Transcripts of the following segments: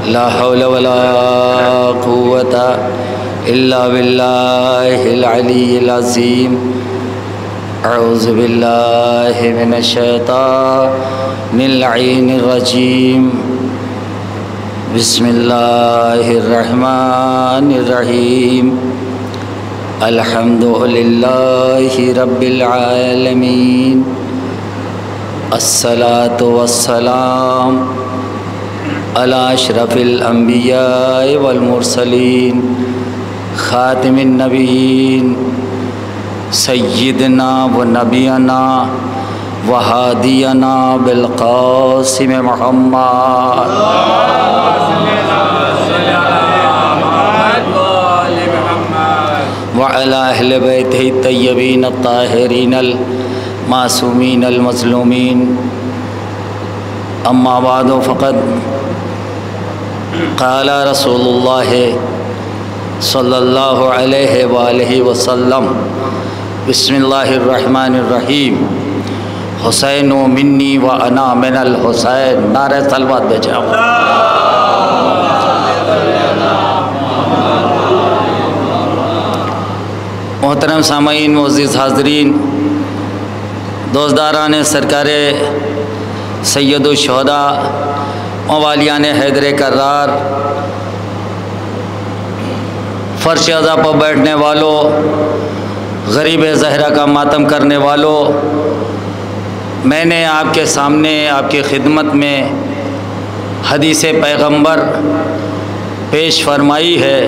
لا حول ولا قوة إلا بالله العلي العظيم أعوذ بالله من الشيطان اللعين الرجيم بسم الله الرحمن الرحيم الحمد لله رب العالمين الصلاة والسلام على أشرف الأنبياء والمرسلين خاتم النبيين سيدنا ونبينا وهادينا بالقاسم محمد وعلى أهل بيته الطيبين الطاهرين المعصومين المظلومين أما بعد فقد قال رسول الله صلى الله عليه وآله وسلم بسم الله الرحمن الرحيم حسین منی و انا من الحسین نعرہ صلوات بجاؤ۔ محترم سامعین، معزز حاضرین، دوستداران سرکار سید الشہداء موالیان حیدر کرار، فرش عزا پر بیٹھنے والوں، غریب زہرا کا ماتم کرنے والوں، میں نے آپ کے سامنے آپ کی خدمت میں حدیث پیغمبر پیش فرمائی ہے،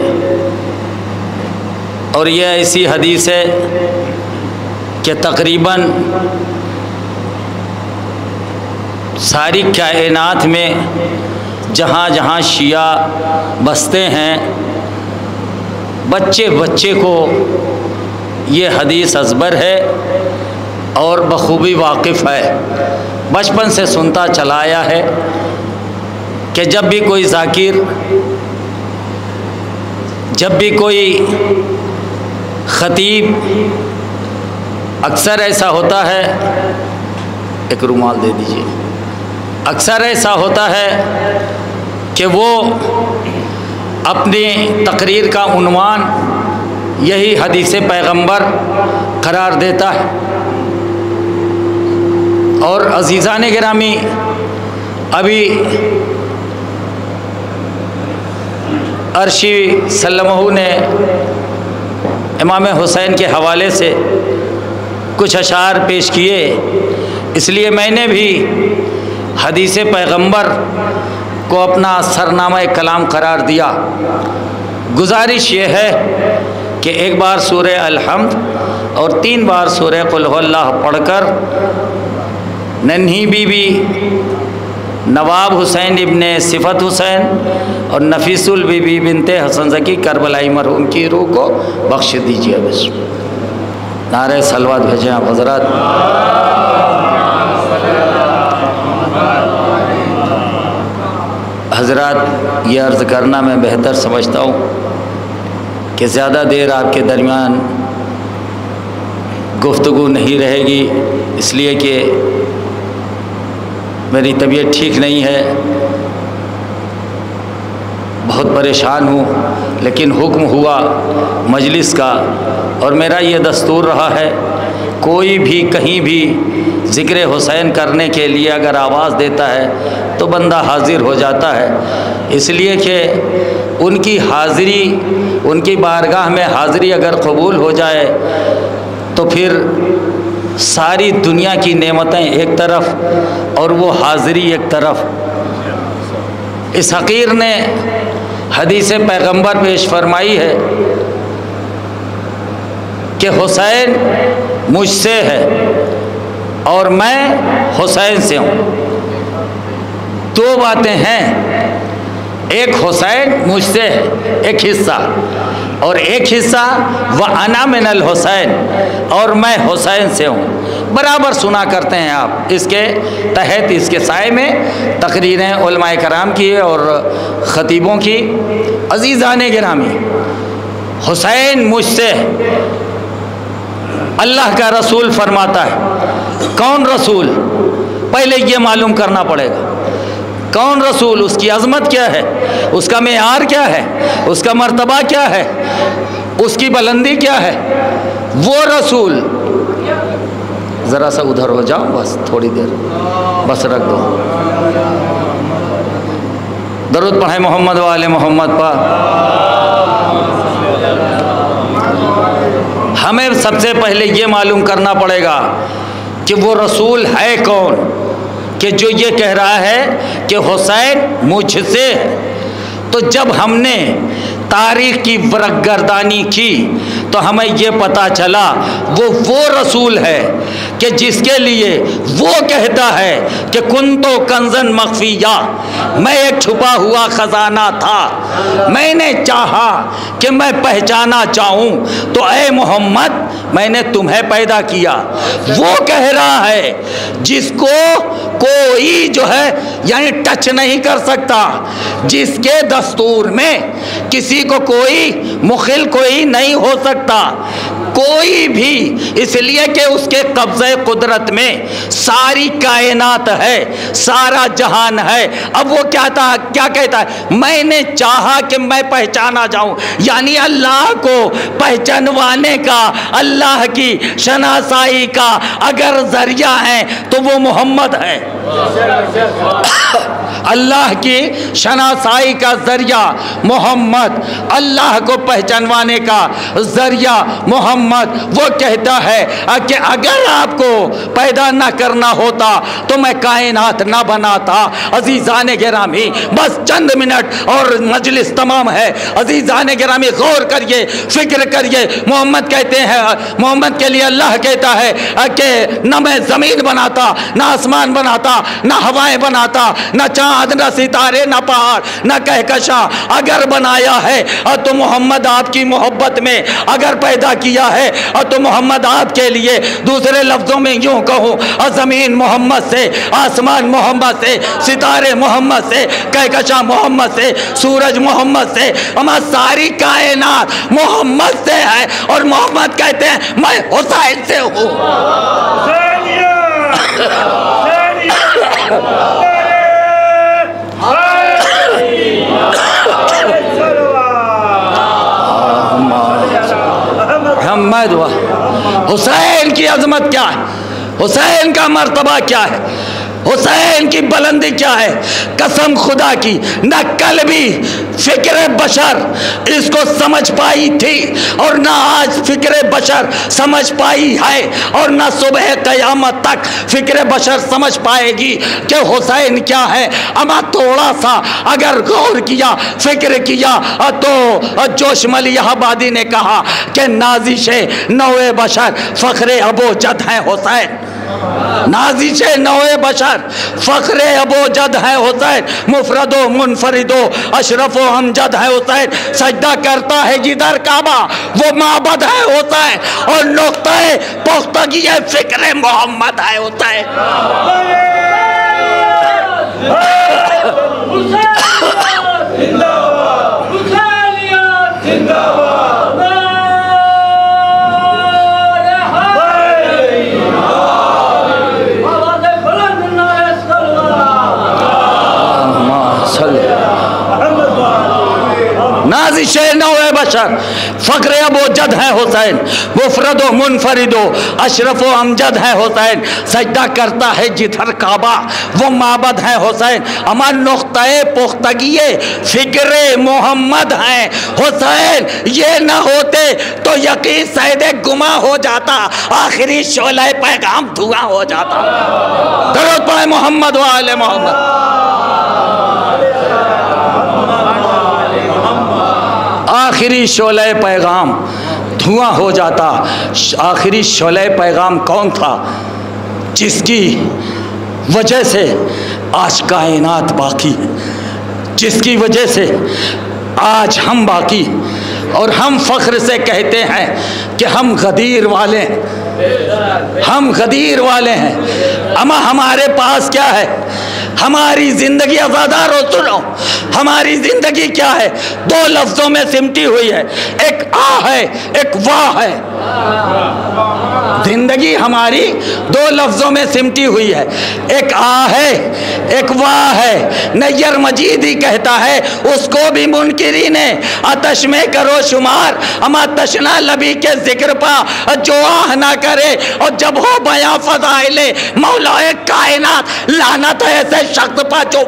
اور یہ ایسی حدیث ہے کہ تقریباً ساری کائنات میں جہاں جہاں شیعہ بستے ہیں، بچے بچے کو یہ حدیث ازبر ہے اور بخوبی واقف ہے، بچپن سے سنتا چلا آیا ہے کہ جب بھی کوئی ذاکر، جب بھی کوئی خطیب، اکثر ایسا ہوتا ہے، ایک رومال دے دیجیے، اکثر ایسا ہوتا ہے کہ وہ اپنی تقریر کا عنوان یہی حدیث پیغمبر قرار دیتا ہے۔ اور عزیزان گرامی، ابھی عرشی سلمہ نے امام حسین کے حوالے سے کچھ اشعار پیش کیے، اس لیے میں نے بھی حدیث پیغمبر کو اپنا سرنامہ کلام قرار دیا۔ گزارش یہ ہے کہ ایک بار سورہ الحمد اور 3 بار سورہ قل هو اللہ پڑھ کر ننھی بی بی نواب حسین ابن صفت حسین اور نفیس البی بی بنت حسن زکی کربلائی مرحوم کی روح کو بخش دیجیے۔ بسم نعرہ صلوات بھیجیں آپ حضرات۔ حضرات، یہ عرض کرنا میں بہتر سمجھتا ہوں کہ زیادہ دیر آپ کے درمیان گفتگو نہیں رہے گی، اس لیے کہ میری طبیعت ٹھیک نہیں ہے، بہت پریشان ہوں، لیکن حکم ہوا مجلس کا اور میرا یہ دستور رہا ہے، کوئی بھی کہیں بھی ذکر حسین کرنے کے لیے اگر آواز دیتا ہے تو بندہ حاضر ہو جاتا ہے، اس لیے کہ ان کی حاضری، ان کی بارگاہ میں حاضری اگر قبول ہو جائے تو پھر ساری دنیا کی نعمتیں ایک طرف اور وہ حاضری ایک طرف۔ اس حقیر نے حدیث پیغمبر پیش فرمائی ہے کہ حسین مجھ سے ہے اور میں حسین سے ہوں۔ 2 باتیں ہیں، ایک حسین مجھ سے ہے ایک حصہ، اور ایک حصہ وَأَنَا مِنَ الْحُسَيْن، اور میں حسین سے ہوں۔ برابر سنا کرتے ہیں آپ، اس کے تحت، اس کے سائے میں تقریریں علماء کرام کی اور خطیبوں کی۔ عزیزان گرامی، حسین مجھ سے، اللہ کا رسول فرماتا ہے۔ کون رسول؟ پہلے یہ معلوم کرنا پڑے گا کون رسول؟ اس کی عظمت کیا ہے؟ اس کا معیار کیا ہے؟ اس کا مرتبہ کیا ہے؟ اس کی بلندی کیا ہے؟ وہ رسول، ذرا سا ادھر ہو جاؤ، بس تھوڑی دیر، بس رکھ دو، درود پڑھیں محمد و آل محمد پر۔ ہمیں سب سے پہلے یہ معلوم کرنا پڑے گا کہ وہ رسول ہے کون، کہ جو یہ کہہ رہا ہے کہ حسین مجھ سے ہے۔ تو جب ہم نے تاریخ کی ورق گردانی کی تو ہمیں یہ پتہ چلا وہ رسول ہے کہ جس کے لیے وہ کہتا ہے کہ کنتو کنزن مخفیہ، میں ایک چھپا ہوا خزانہ تھا، میں نے چاہا کہ میں پہچانا چاہوں تو اے محمد میں نے تمہیں پیدا کیا۔ وہ کہہ رہا ہے جس کو کوئی جو ہے یعنی ٹچ نہیں کر سکتا، جس کے دستور میں کسی کو کوئی مخل کوئی نہیں ہو سکتا، کوئی بھی، اس لیے کہ اس کے قبضہ قدرت میں ساری کائنات ہے، سارا جہان ہے۔ اب وہ کیا کہتا ہے؟ میں نے چاہا کہ میں پہچانا جاؤں، یعنی اللہ کو پہچانوانے کا، اللہ کی شناسائی کا اگر ذریعہ ہے تو وہ محمد ہے۔ اللہ کی شناسائی کا ذریعہ محمد، اللہ کو پہچانوانے کا ذریعہ محمد۔ وہ کہتا ہے کہ اگر آپ کو پیدا نہ کرنا ہوتا تو میں کائنات نہ بناتا۔ عزیزان گرامی بس چند منٹ اور مجلس تمام ہے، عزیزان گرامی غور کریے، فکر کریے۔ محمد کہتے ہیں، محمد کے لیے اللہ کہتا ہے کہ نہ میں زمین بناتا، نہ آسمان بناتا، نہ ہوائیں بناتا، نہ چاند، نہ ستارے، نہ پہاڑ، نہ کہکشاں۔ اگر بنایا ہے تو محمد آپ کی محبت میں، اگر پیدا کیا ہے تو محمد آپ کے لیے، دوسرے لفظوں میں یوں کہوں، زمین محمد سے، آسمان محمد سے، ستارے محمد سے، کہکشاں محمد سے، سورج محمد سے، ہماری ساری کائنات محمد سے ہے۔ اور محمد کہتے ہیں میں حسین سے ہوں۔ محمد و حسین کی عظمت کیا ہے؟ حسین کا مرتبہ کیا ہے؟ حسین کی بلندی کیا ہے؟ قسم خدا کی نہ کل بھی فکر بشر اس کو سمجھ پائی تھی، اور نہ آج فکر بشر سمجھ پائی ہے، اور نہ صبح قیامت تک فکر بشر سمجھ پائے گی کہ حسین کیا ہے۔ اما تھوڑا سا اگر غور کیا، فکر کیا تو جوش ملی آبادی نے کہا کہ نازش نوع بشر فخر ابو جد ہے حسین، نازش نوع بشر فخر ابو جد ہے حسین، مفرد و منفرد و اشرف و امجد ہے حسین، سجدہ کرتا ہے جدھر کعبہ وہ معبد ہے حسین، اور نقطہ پختگی فکر محمد ہے حسین۔ نازش نوع بشر فخر ابو جد ہے حسین، مفرد و منفرد و اشرف و امجد ہے حسین، سجدہ کرتا ہے جدھر کعبہ وہ معبد ہے حسین، ہمارا نقطہ پختگی فکر محمد ہے حسین۔ یہ نہ ہوتے تو یقین سید گماں ہو جاتا، آخری شعلہ پیغام دھواں ہو جاتا۔ درود پڑھیں محمد و آل محمد۔ آخری شعلہ پیغام دھواں ہو جاتا۔ آخری شعلہ پیغام کون تھا؟ جس کی وجہ سے آج کائنات باقی ہے، جس کی وجہ سے آج ہم باقی، اور ہم فخر سے کہتے ہیں کہ ہم غدیر والے ہیں، ہم غدیر والے ہیں۔ اما ہمارے پاس کیا ہے؟ ہماری زندگی ازادارو سنو، ہماری زندگی کیا ہے؟ دو لفظوں میں سمٹی ہوئی ہے، ایک آ ہے ایک واہ ہے۔ زندگی ہماری دو لفظوں میں سمٹی ہوئی ہے، ایک آ ہے ایک واہ ہے۔ نیر مجید ہی کہتا ہے اس کو بھی منکرین آتش میں کرو شمار، اما تشنا لبی کے ذکر پا جو آہ نہ کرے، اور جب ہو بیاں فضائل مولا کائنات لعنت ہے ایسے شخص پا جو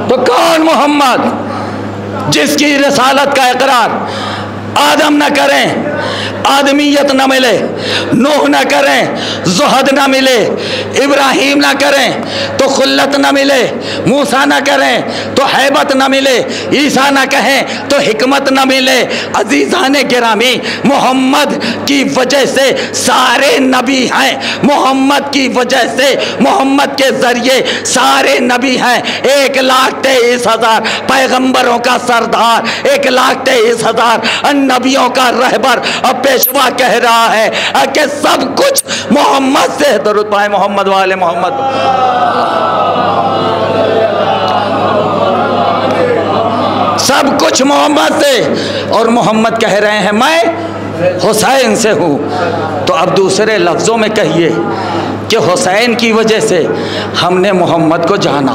تو کون محمد جس کی رسالت کا اقرار آدم نہ کریں آدمیت نہ ملے، نوح نہ کریں زہد نہ ملے، ابراہیم نہ کریں تو خلت نہ ملے، موسیٰ نہ کریں تو حیبت نہ ملے، عیسیٰ نہ کہیں تو حکمت نہ ملے۔ عزیزان گرامی، محمد کی وجہ سے سارے نبی ہیں، محمد کی وجہ سے محمد کے ذریعے سارے نبی ہیں۔ 1,23,000 پیغمبروں کا سردار، 1,23,000 نبیوں کا رہبر، اب پیشوا کہہ رہا ہے کہ سب کچھ محمد سے۔ درود پائے محمد والے محمد۔ سب کچھ محمد سے، اور محمد کہہ رہے ہیں میں حسین سے ہوں۔ تو اب دوسرے لفظوں میں کہیے کہ حسین کی وجہ سے ہم نے محمد کو جانا،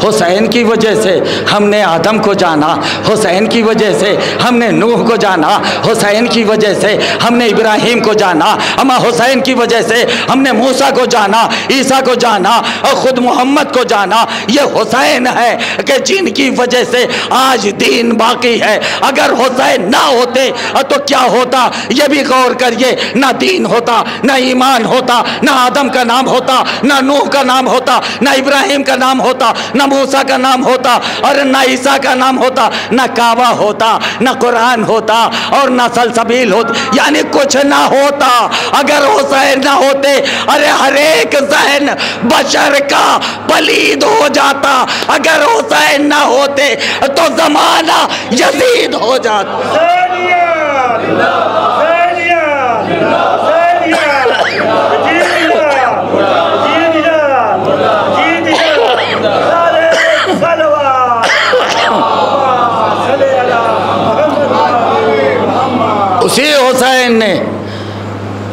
حسین کی وجہ سے ہم نے آدم کو جانا، حسین کی وجہ سے ہم نے نوح کو جانا، حسین کی وجہ سے ہم نے ابراہیم کو جانا، اما حسین کی وجہ سے ہم نے موسیٰ کو جانا، عیسیٰ کو جانا، اور خود محمد کو جانا۔ یہ حسین ہے کہ جن کی وجہ سے آج دین باقی ہے۔ اگر حسین نہ ہوتے تو کیا ہوتا؟ یہ بھی غور کریے، نہ دین ہوتا، نہ ایمان ہوتا، نہ آدم کا نام ہوتا، نہ نوح کا نام ہوتا، نہ ابراہیم کا نام ہوتا، نہ موسیٰ کا نام ہوتا، اور نہ عیسیٰ کا نام ہوتا، نہ کعبہ ہوتا، نہ قرآن ہوتا، اور نہ سلسبیل ہوتا، یعنی کچھ نہ ہوتا اگر حسین نہ ہوتے۔ ارے ہر ایک ذہن بشر کا پلید ہو جاتا اگر حسین نہ ہوتے، تو زمانہ یزید ہو جاتا۔ اسی حسین نے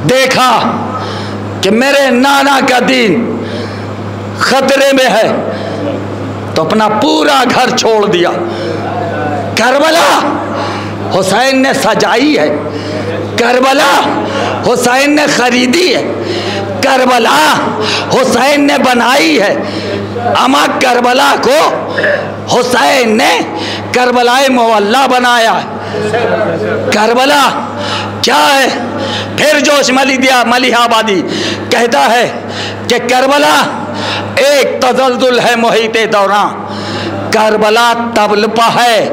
دیکھا کہ میرے نانا کا دین خطرے میں ہے تو اپنا پورا گھر چھوڑ دیا۔ کربلا حسین نے سجائی ہے، کربلا حسین نے خریدی ہے، کربلا حسین نے بنائی ہے، اما کربلا کو حسین نے کربلائے مولا بنایا ہے۔ کربلا کیا ہے؟ پھر جوش ملیح آبادی کہتا ہے کہ کربلا ایک تزلزل ہے محیط دوران، کربلا تبلپا ہے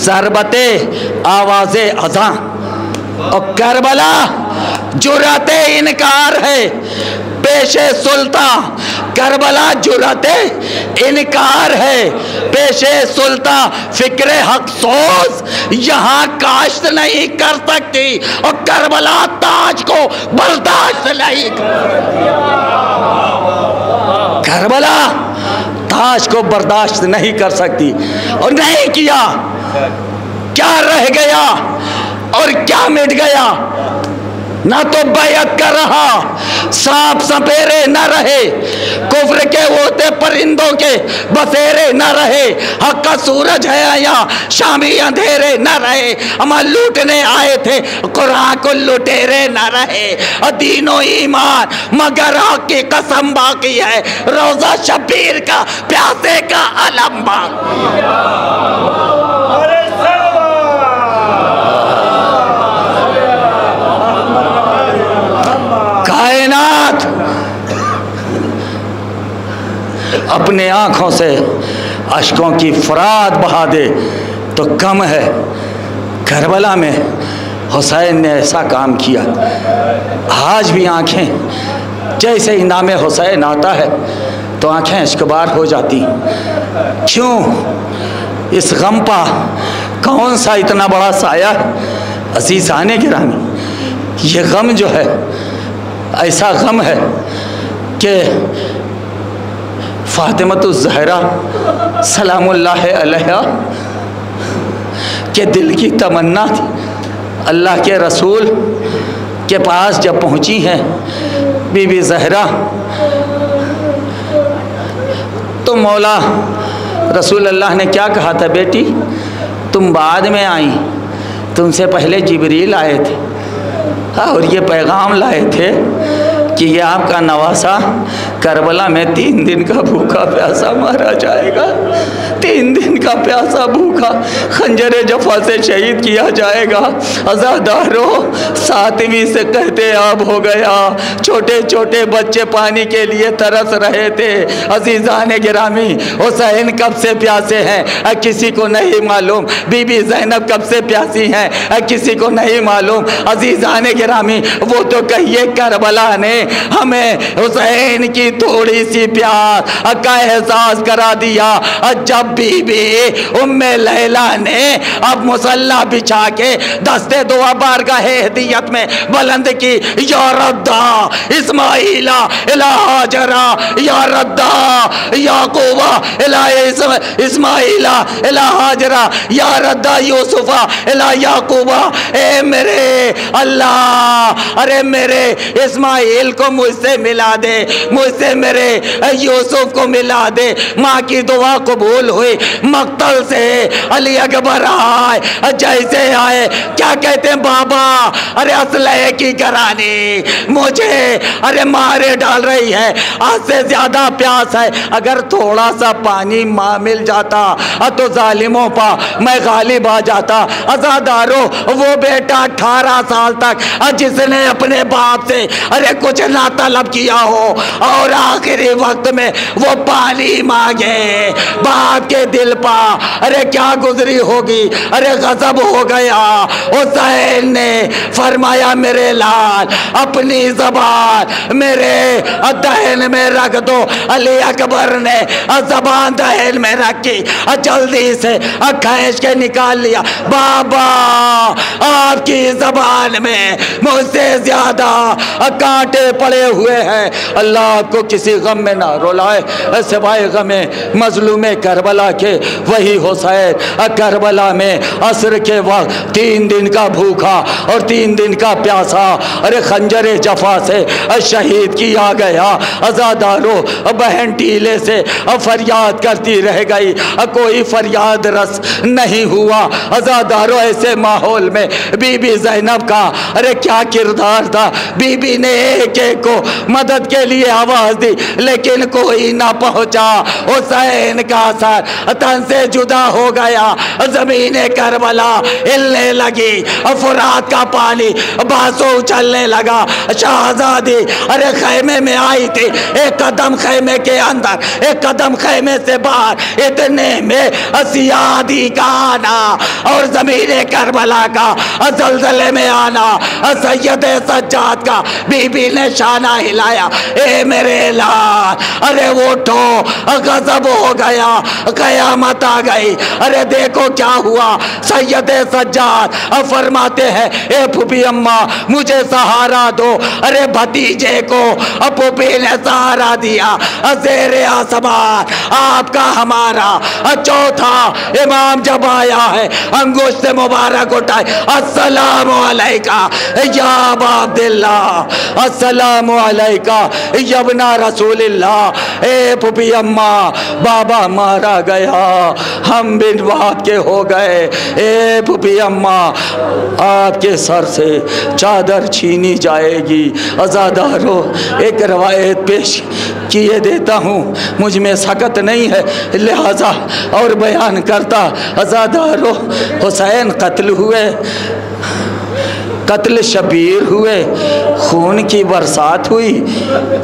ضربت آواز اذاں، اور کربلا جرأت انکار ہے پیش سلطان، کربلا جرأت انکار ہے پیش سلطان، فکر حق سوز یہاں کاشت نہیں کر سکتی، اور کربلا تاج کو برداشت نہیں کر کربلا تاج کو برداشت نہیں کر سکتی، اور نہیں کیا۔ کیا رہ گیا اور کیا مٹ گیا؟ نہ تو بیعت کر رہا، سانپ سپیرے نہ رہے، کفر کے ہوتے پرندوں کے بسیرے نہ رہے، حق کا سورج ہے آیا شامی اندھیرے نہ رہے، ہم لوٹنے آئے تھے قرآن کو لٹیرے نہ رہے، دین و ایمان مگر حق کی قسم باقی ہے، روزہ شبیر کا پیاسے کا علم باقی ہے۔ کائنات اپنے آنکھوں سے اشکوں کی فرات بہا دے تو کم ہے، کربلا میں حسین نے ایسا کام کیا۔ آج بھی آنکھیں جیسے انعام حسین آتا ہے تو آنکھیں اشکبار ہو جاتی. کیوں؟ اس غم پا کون سا اتنا بڑا سایہ ہے. عزیزان گرامی، یہ غم جو ہے ایسا غم ہے کہ فاطمۃ الزہرا سلام اللہ علیہا کے دل کی تمنا تھی. اللہ کے رسول کے پاس جب پہنچی ہیں بی بی زہرا تو مولا رسول اللہ نے کیا کہا تھا؟ بیٹی تم بعد میں آئیں، تم سے پہلے جبریل آئے تھے اور یہ پیغام لائے تھے کہ یہ آپ کا نواسا کربلا میں 3 دن کا بھوکا پیاسا مارا جائے گا. 3 دن کا پیاسا بھوکا خنجر جفا سے شہید کیا جائے گا. عزادارو 7ویں سے کہتے آب ہو گیا. چھوٹے چھوٹے بچے پانی کے لیے ترس رہے تھے. عزیزان گرامی، حسین کب سے پیاسے ہیں کسی کو نہیں معلوم. بی بی زینب کب سے پیاسی ہیں کسی کو نہیں معلوم. عزیزان گرامی، وہ تو کہیے کربلا نے ہمیں حسین کی تھوڑی سی پیاس کا احساس کرا دیا جب بی بی ام لیلا نے اب مصلی بچھا کے دستے دعا بارگاہ ہدیت میں بلند کی. یا ردا اسماعیل الی ہاجر، یا ردا یعقوب الی اسماعیل الی ہاجر، یا ردا یوسف الی یعقوب. اے میرے اللہ، ارے میرے اسماعیل کو مجھ سے ملا دے، مجھ سے میرے یوسف کو ملا دے. ماں کی دعا قبول ہوئی. مقتل سے علی اکبر آئے، جیسے آئے کیا کہتے ہیں؟ بابا ارے اسلحے کی گرانی مجھے ارے مارے ڈال رہی ہے، آج سے زیادہ پیاس ہے. اگر تھوڑا سا پانی ماں مل جاتا تو ظالموں پا میں غالب آ جاتا. عزادارو، وہ بیٹا 18 سال تک جس نے اپنے باپ سے ارے کچھ نہ طلب کیا ہو اور آخری وقت میں وہ پانی مانگے، باپ کے دل پا ارے کیا گزری ہوگی. ارے غضب ہو گیا. حسین نے فرمایا میرے لال اپنی زبان میرے دہن میں رکھ دو. علی اکبر نے زبان دہن میں رکھی، جلدی سے کھینچ کے نکال لیا. بابا آپ کی زبان میں مجھ سے زیادہ کانٹے پڑے ہوئے ہیں. اللہ آپ کو کسی غم میں نہ رولائے سوائے غم مظلوم کربلا کے. وہی حسین کربلا میں عصر کے وقت 3 دن کا بھوکا اور 3 دن کا پیاسا ارے خنجر جفا سے شہید کیا گیا. عزادارو، بہن ٹیلے سے فریاد کرتی رہ گئی، کوئی فریاد رس نہیں ہوا. عزادارو، ایسے ماحول میں بی بی زینب کا ارے کیا کردار تھا. بی بی نے ایک ایک کو مدد کے لیے آواز دی لیکن کوئی نہ پہنچا. حسین کا سر تن سے جدا ہو گیا. زمین کربلا ہلنے لگی، فرات کا پانی باسو اچھلنے لگا. شہزادی ارے خیمے میں آئی تھی، ایک قدم خیمے کے اندر، ایک قدم خیمے سے باہر، اتنے میں سیادی کا آنا اور زمین کربلا کا زلزلے میں آنا. سید سجاد کا بی بی نے شانہ ہلایا. اے میرے لال، ارے اٹھو، غضب ہو گیا، قیامت آ گئی. ارے دیکھو کیا ہوا. سید سجاد فرماتے ہیں اے پھوپھی اماں مجھے سہارا دو. ارے بھتیجے کو پھوپھی نے سہارا دیا. زیر آسمان آپ کا ہمارا چوتھا امام جب آیا ہے، انگشت مبارک اٹھائے، السلام علیکہ یا ابا عبداللہ، السلام علیکہ یا ابن رسول اللہ. اے پھوپھی اماں، بابا مارا گیا، ہم بن باپ کے ہو گئے. اے پھوپھی اماں، آپ کے سر سے چادر چھینی جائے گی. عزادارو، ایک روایت پیش کیے دیتا ہوں، مجھ میں سکت نہیں ہے لہذا اور بیان کرتا. عزادارو، حسین قتل ہوئے، قتل شبیر ہوئے، خون کی برسات ہوئی،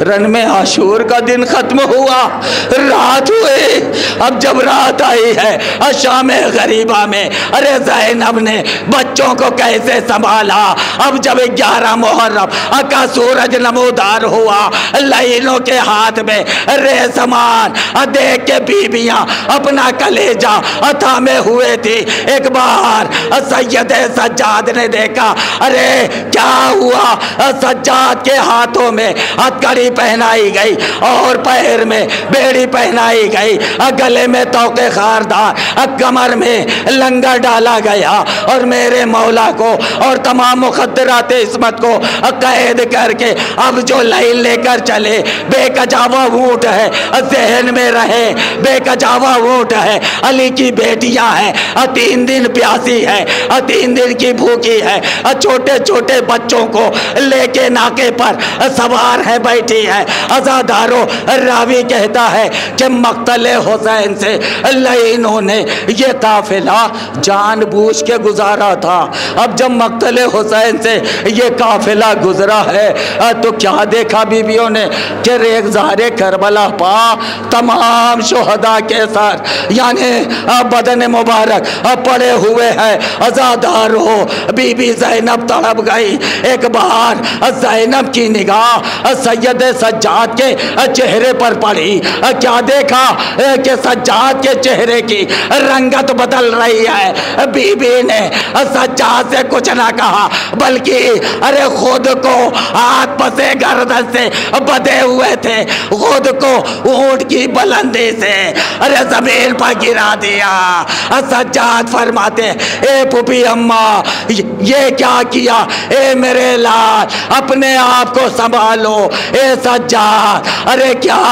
رن میں عاشور کا دن ختم ہوا، رات ہوئے۔ اب جب رات آئی ہے شام غریبہ میں، ارے زینب نے بچوں کو کیسے سنبھالا؟ اب جب 11 محرم کا سورج نمودار ہوا، لائنوں کے ہاتھ میں ریزمان دیکھ کے بیویاں اپنا کلیجہ تھامے ہوئے تھی۔ ایک بار سید سجاد نے دیکھا، ارے کیا ہوا؟ سجاد کے ہاتھوں میں ہتھکڑی پہنائی گئی اور پیر میں بیڑی پہنائی گئی، گلے میں توقے خاردار، کمر میں لنگر ڈالا گیا، اور میرے مولا کو اور تمام مخدرات عصمت کو قید کر کے اب جو لائن لے کر چلے، بے کجاوا اونٹ ہے، ذہن میں رہے بے کجاوا اونٹ ہے، علی کی بیٹیاں ہیں، 3 دن پیاسی ہے، 3 دن کی بھوکی ہے، چھوٹے چھوٹے بچوں کو لے کے ناکے پر سوار ہے، بیٹھی ہے۔ عزادارو راوی کہتا ہے کہ مقتل حسین سے لائنوں نے یہ قافلہ جان بوجھ کے گزارا تھا۔ اب جب مقتل حسین سے یہ قافلہ گزرا ہے تو کیا دیکھا بیویوں نے کہ ریگزار کربلا پا تمام شہداء کے ساتھ یعنی بدن مبارک پڑے ہوئے ہیں۔ عزادارو بی بی زینب تڑپ گئی۔ ایک بار زینب کی نگاہ سید سجاد کے چہرے پر پڑی، کیا دیکھا کہ سجاد کے چہرے کی رنگت بدل رہی ہے۔ بی بی نے سجاد سے کچھ نہ کہا، بلکہ ارے خود کو ہاتھ پسے گردن سے بدے ہوئے تھے، خود کو اونٹ کی بلندی سے ارے زمین پر گرا دیا۔ سجاد فرماتے، اے پھوپھی اماں یہ کیا کیا؟ اے میرے لال اپنے آپ کو سنبھالو۔ اے سجاد ارے کیا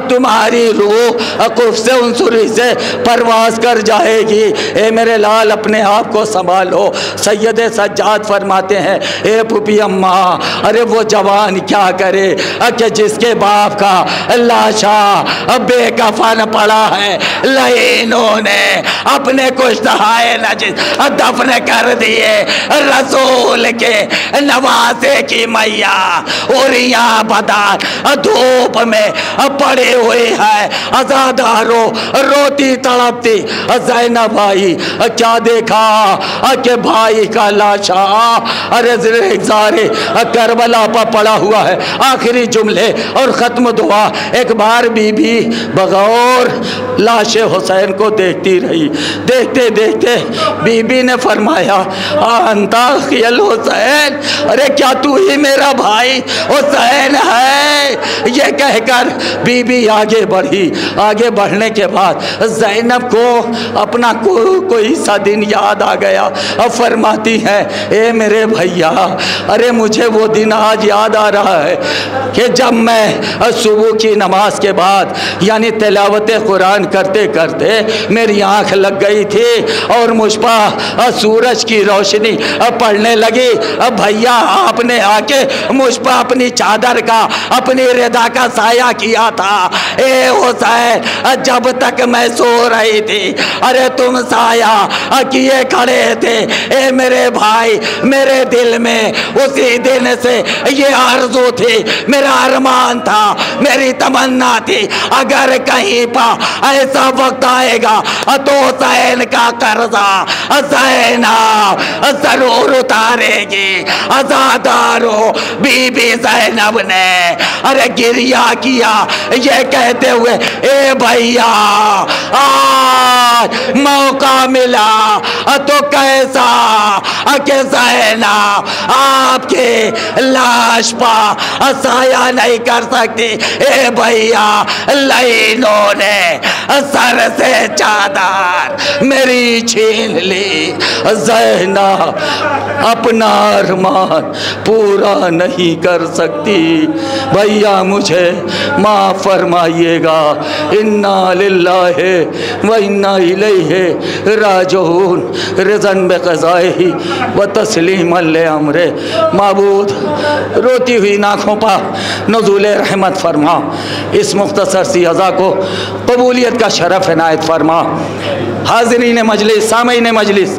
تمہاری روح قف سے انصری سے پرواز کر جائے گی؟ اے میرے لال اپنے آپ کو سنبھالو۔ سید سجاد فرماتے ہیں، اے پھوپھی اماں ارے وہ جوان کیا کرے کہ جس کے باپ کا لاشا بے کفن پڑا ہے، لائنوں نے اپنے کشتہائے نجس دفن کر دیے۔ رسول کے نوازے کی میاں اوریاں بدار دھوپ میں پڑے ہوئے ہیں۔ عزادارو روتی تڑپتی زینب آئی، کیا دیکھا کہ بھائی کا لاشا ارے ریگزار کربلا پر پڑا ہوا ہے۔ آخری جملے اور ختم دعا۔ ایک بار بی بی بغور لاش حسین کو دیکھتی رہی، دیکھتے دیکھتے بی بی نے فرمایا، انتا اخی الحسین، ارے کیا تو ہی میرا بھائی حسین ہے؟ یہ کہہ کر بی بی آگے بڑھی۔ آگے بڑھنے کے بعد زینب کو اپنا کوئی سا دن یاد آ گیا۔ اب فرماتی ہے، اے میرے بھیا ارے مجھے وہ دن آج یاد آ رہا ہے کہ جب میں صبح کی نماز کے بعد یعنی تلاوت قرآن کرتے کرتے میری آنکھ لگ گئی تھی اور مجھ پر سورج کی روشنی پڑنے لگی۔ بھیا آپ نے آ کے مجھ پر اپنی چادر کا اپنی ردا کا سایہ کیا تھا۔ اے حسین جب تک میں سو رہی تھی ارے تم سایہ کیے کھڑے تھے۔ اے میرے بھائی میرے دل میں اسی دن سے یہ آرزو تھی، میرا ارمان تھا، میری تمنا تھی، اگر کہیں پر ایسا وقت آئے گا تو حسین کا قرضہ زینب ضرور اتارے گی۔ عزادارو بی بی زینب نے ارے گریہ کیا یہ کہتے ہوئے، اے بھیا آج موقع ملا تو کیسا کہ زینب آپ کے لاش پا سایہ نہیں کر سکتی۔ اے بھیا لائنوں نے سر سے چادر میری چھین لی، زینب اپنا ارمان پورا نہیں کر سکتی۔ بھیا مجھے معاف فرمائیے گا، انا للہ و انا الیہ راجعون، رضاً بقضائہ و تسلیما لامرہ۔ معبود روتی ہوئی ناکھوں پر نزول رحمت فرما، اس مختصر سی عزا کو قبولیت کا شرف عنایت فرما۔ حاضرین مجلس، سامعین مجلس،